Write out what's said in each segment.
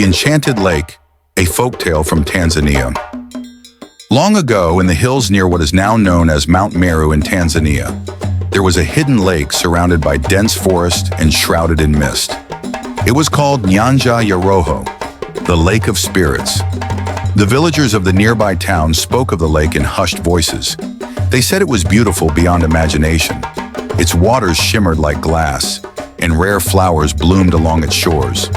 The Enchanted Lake, a folktale from Tanzania. Long ago, in the hills near what is now known as Mount Meru in Tanzania, there was a hidden lake surrounded by dense forest and shrouded in mist. It was called Nyanja ya Roho, the Lake of Spirits. The villagers of the nearby town spoke of the lake in hushed voices. They said it was beautiful beyond imagination. Its waters shimmered like glass, and rare flowers bloomed along its shores.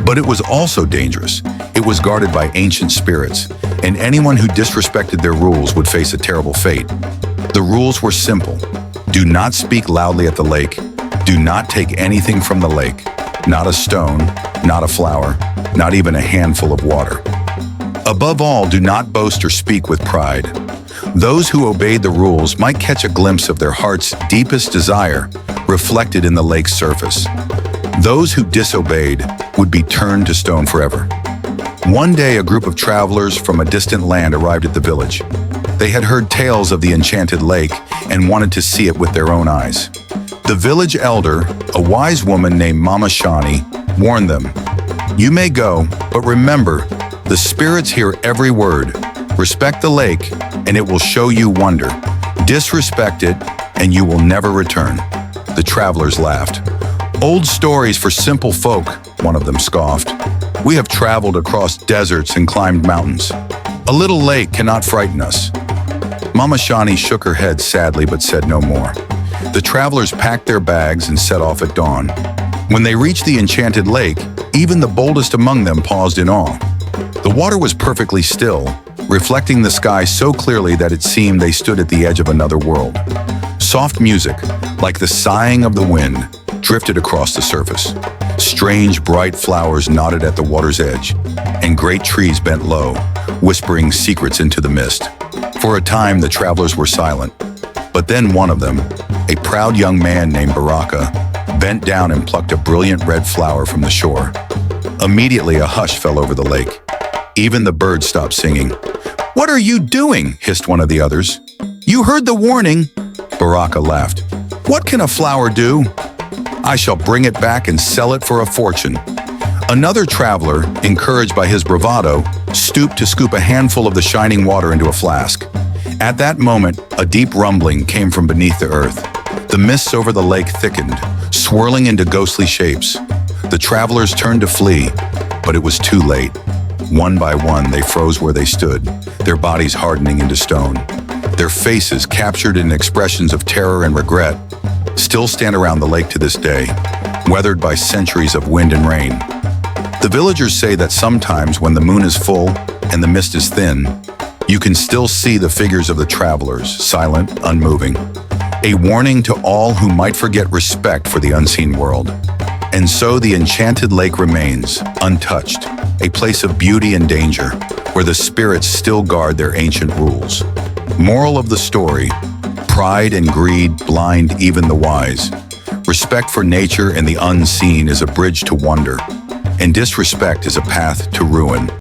But it was also dangerous. It was guarded by ancient spirits, and anyone who disrespected their rules would face a terrible fate. The rules were simple. Do not speak loudly at the lake. Do not take anything from the lake. Not a stone, not a flower, not even a handful of water. Above all, do not boast or speak with pride. Those who obeyed the rules might catch a glimpse of their heart's deepest desire reflected in the lake's surface. Those who disobeyed would be turned to stone forever. One day, a group of travelers from a distant land arrived at the village. They had heard tales of the Enchanted Lake and wanted to see it with their own eyes. The village elder, a wise woman named Mama Shani, warned them, "You may go, but remember, the spirits hear every word. Respect the lake, and it will show you wonder. Disrespect it, and you will never return." The travelers laughed. "Old stories for simple folk," one of them scoffed. "We have traveled across deserts and climbed mountains. A little lake cannot frighten us." Mama Shani shook her head sadly but said no more. The travelers packed their bags and set off at dawn. When they reached the Enchanted Lake, even the boldest among them paused in awe. The water was perfectly still, reflecting the sky so clearly that it seemed they stood at the edge of another world. Soft music, like the sighing of the wind, drifted across the surface. Strange, bright flowers nodded at the water's edge, and great trees bent low, whispering secrets into the mist. For a time, the travelers were silent, but then one of them, a proud young man named Baraka, bent down and plucked a brilliant red flower from the shore. Immediately, a hush fell over the lake. Even the birds stopped singing. "What are you doing?" hissed one of the others. "You heard the warning." Baraka laughed. "What can a flower do? I shall bring it back and sell it for a fortune." Another traveler, encouraged by his bravado, stooped to scoop a handful of the shining water into a flask. At that moment, a deep rumbling came from beneath the earth. The mists over the lake thickened, swirling into ghostly shapes. The travelers turned to flee, but it was too late. One by one, they froze where they stood, their bodies hardening into stone. Their faces, captured in expressions of terror and regret, still stand around the lake to this day, weathered by centuries of wind and rain. The villagers say that sometimes when the moon is full and the mist is thin, you can still see the figures of the travelers, silent, unmoving. A warning to all who might forget respect for the unseen world. And so the Enchanted Lake remains, untouched, a place of beauty and danger, where the spirits still guard their ancient rules. Moral of the story: pride and greed blind even the wise. Respect for nature and the unseen is a bridge to wonder, and disrespect is a path to ruin.